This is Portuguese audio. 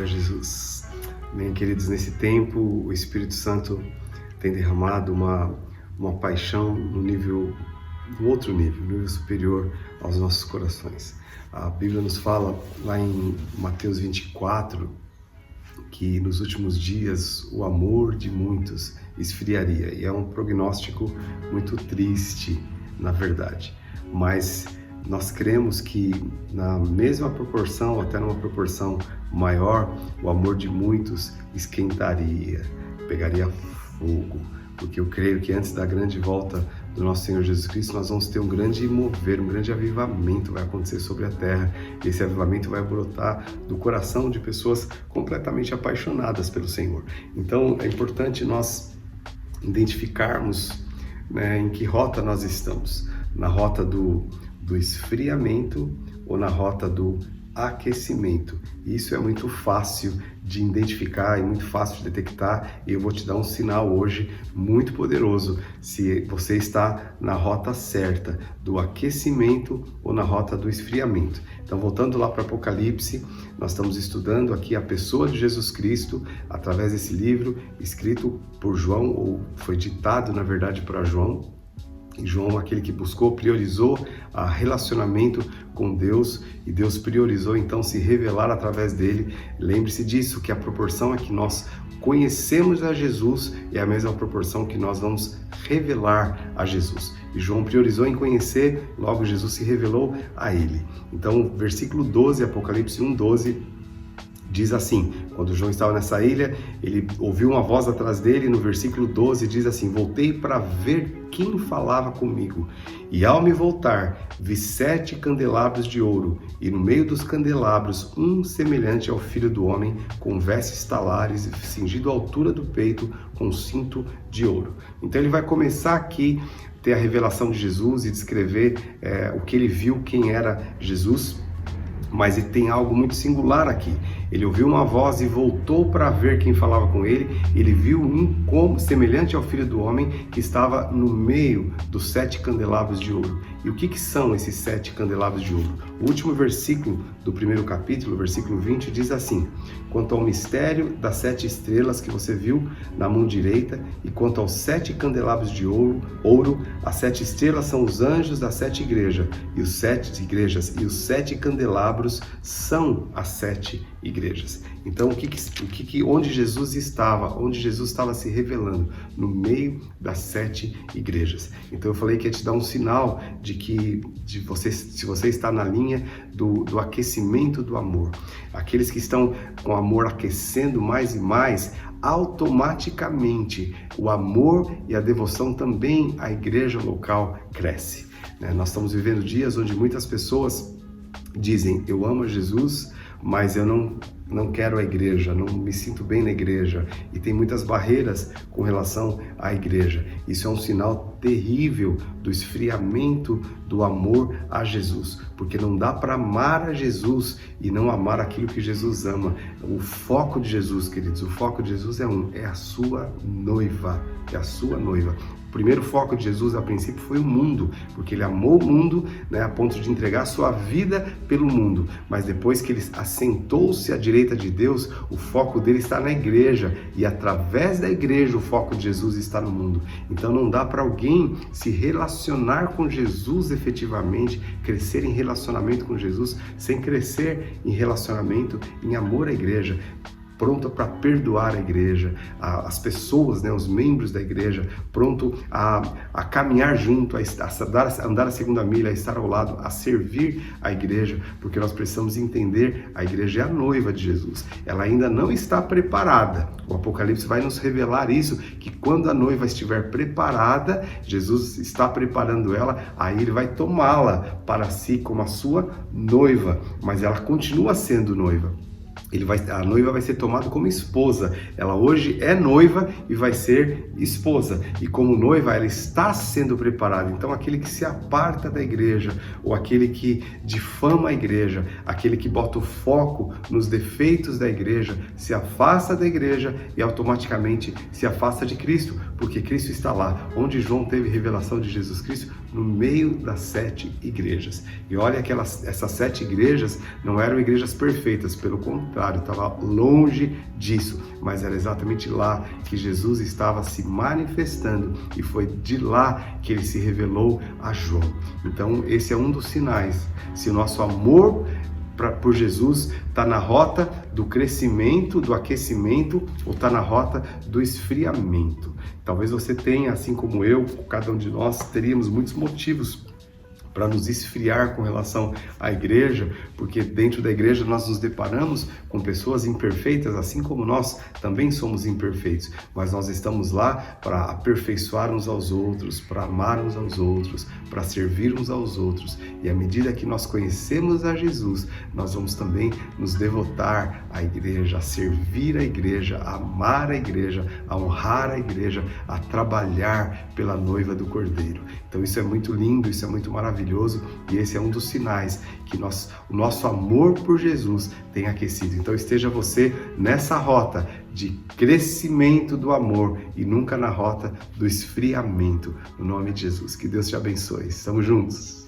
Glória a Jesus. Bem, queridos, nesse tempo o Espírito Santo tem derramado uma paixão no outro nível, no nível superior aos nossos corações. A Bíblia nos fala lá em Mateus 24 que nos últimos dias o amor de muitos esfriaria, e é um prognóstico muito triste, na verdade, mas nós cremos que na mesma proporção, até numa proporção maior, o amor de muitos esquentaria, pegaria fogo, porque eu creio que antes da grande volta do nosso Senhor Jesus Cristo, nós vamos ter um grande mover, um grande avivamento vai acontecer sobre a terra. Esse avivamento vai brotar do coração de pessoas completamente apaixonadas pelo Senhor. Então é importante nós identificarmos, né, em que rota nós estamos, na rota do esfriamento ou na rota do aquecimento. Isso é muito fácil de identificar e muito fácil de detectar, e eu vou te dar um sinal hoje muito poderoso se você está na rota certa do aquecimento ou na rota do esfriamento. Então, voltando lá para Apocalipse, nós estamos estudando aqui a pessoa de Jesus Cristo através desse livro escrito por João, ou foi ditado na verdade para João. E João, aquele que buscou, priorizou o relacionamento com Deus, e Deus priorizou então se revelar através dele. Lembre-se disso, que a proporção é que nós conhecemos a Jesus é a mesma proporção que nós vamos revelar a Jesus. E João priorizou em conhecer, logo Jesus se revelou a ele. Então, versículo 12, Apocalipse 1:12, diz assim: quando João estava nessa ilha, ele ouviu uma voz atrás dele. No versículo 12 diz assim: voltei para ver quem falava comigo, e ao me voltar, vi 7 candelabros de ouro, e no meio dos candelabros um semelhante ao Filho do Homem, com vestes talares e cingido à altura do peito com cinto de ouro. Então ele vai começar aqui a ter a revelação de Jesus e descrever o que ele viu, quem era Jesus. Mas ele tem algo muito singular aqui. Ele ouviu uma voz e voltou para ver quem falava com ele. Ele viu um como semelhante ao Filho do Homem, que estava no meio dos 7 candelabros de ouro. E o que são esses 7 candelabros de ouro? O último versículo do primeiro capítulo, versículo 20, diz assim: quanto ao mistério das 7 estrelas que você viu na mão direita, e quanto aos 7 candelabros de ouro, as 7 estrelas são os anjos das 7 igrejas, e os 7 candelabros são as 7 igrejas. Então, onde Jesus estava se revelando? No meio das 7 igrejas. Então eu falei que ia te dar um sinal de que se você está na linha do aquecimento do amor. Aqueles que estão com o amor aquecendo mais e mais, automaticamente o amor e a devoção também à igreja local cresce. Nós estamos vivendo dias onde muitas pessoas dizem: eu amo Jesus, mas eu não quero a igreja, não me sinto bem na igreja, e tem muitas barreiras com relação à igreja. Isso é um sinal terrível do esfriamento do amor a Jesus, porque não dá para amar a Jesus e não amar aquilo que Jesus ama. O foco de Jesus, queridos, o foco de Jesus é a sua noiva, é a sua noiva. O primeiro foco de Jesus, a princípio, foi o mundo, porque ele amou o mundo, a ponto de entregar a sua vida pelo mundo. Mas depois que ele assentou-se à direita de Deus, o foco dele está na igreja, e através da igreja o foco de Jesus está no mundo. Então não dá para alguém se relacionar com Jesus efetivamente, crescer em relacionamento com Jesus, sem crescer em relacionamento, em amor à igreja, pronto para perdoar a igreja, as pessoas, os membros da igreja, pronto a caminhar junto, a andar a segunda milha, a estar ao lado, a servir a igreja, porque nós precisamos entender, a igreja é a noiva de Jesus, ela ainda não está preparada. O Apocalipse vai nos revelar isso, que quando a noiva estiver preparada, Jesus está preparando ela, aí ele vai tomá-la para si como a sua noiva, mas ela continua sendo noiva. A noiva vai ser tomada como esposa. Ela hoje é noiva e vai ser esposa. E como noiva, ela está sendo preparada. Então, aquele que se aparta da igreja, ou aquele que difama a igreja, aquele que bota o foco nos defeitos da igreja, se afasta da igreja e automaticamente se afasta de Cristo, porque Cristo está lá. Onde João teve revelação de Jesus Cristo? No meio das 7 igrejas. E olha que essas 7 igrejas não eram igrejas perfeitas, pelo contrário. contrário, estava longe disso, mas era exatamente lá que Jesus estava se manifestando e foi de lá que ele se revelou a João. Então, esse é um dos sinais. Se o nosso amor por Jesus está na rota do crescimento, do aquecimento, ou está na rota do esfriamento. Talvez você tenha, assim como eu, cada um de nós, teríamos muitos motivos para nos esfriar com relação à igreja, porque dentro da igreja nós nos deparamos com pessoas imperfeitas, assim como nós também somos imperfeitos, mas nós estamos lá para aperfeiçoar uns aos outros, para amar uns aos outros, para servir uns aos outros, e à medida que nós conhecemos a Jesus, nós vamos também nos devotar à igreja, a servir a igreja, a amar a igreja, a honrar a igreja, a trabalhar pela noiva do Cordeiro. Então isso é muito lindo, isso é muito maravilhoso, e esse é um dos sinais que o nosso amor por Jesus tem aquecido. Então esteja você nessa rota de crescimento do amor e nunca na rota do esfriamento. No nome de Jesus. Que Deus te abençoe. Estamos juntos.